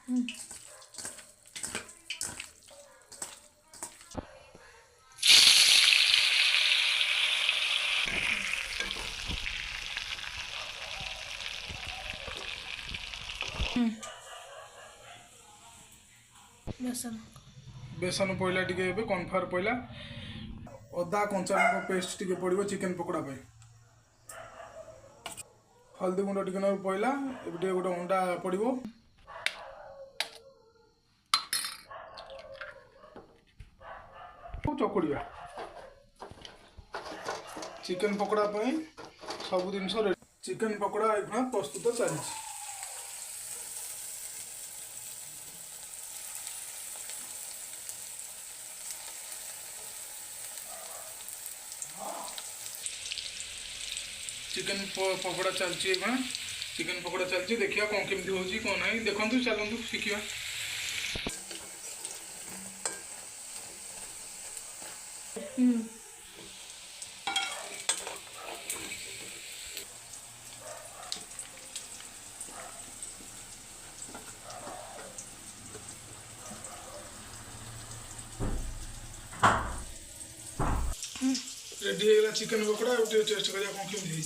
बेसन बेसन पड़ला टिके कॉर्नफ्लावर पड़ला अदा कंचा लंका पेस्ट टिके पड़ो चिकेन पकोड़ा पे हल्दी गुंड टिके पड़ला ए गोटे अंडा पड़ो चकुड़िया चिकेन पकोड़ा पे सब जिनस चिकेन पकोड़ा एखना प्रस्तुत चली चिकेन पकोड़ा चलती चिकेन पकोड़ा चलती देखिए कौन केमती होची कौन नहीं देखु चलतु शिखा रेडी हो गला चिकेन पकोड़ा टेस्ट करिया कौन केमती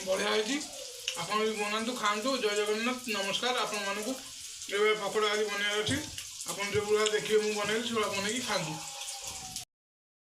बढ़िया होती आप बनातु खातु जय जगन्नाथ नमस्कार आपण मानक पकोड़ा आज बनवार अच्छी आप जो देखिए मुझे बनैली से बनई खातु।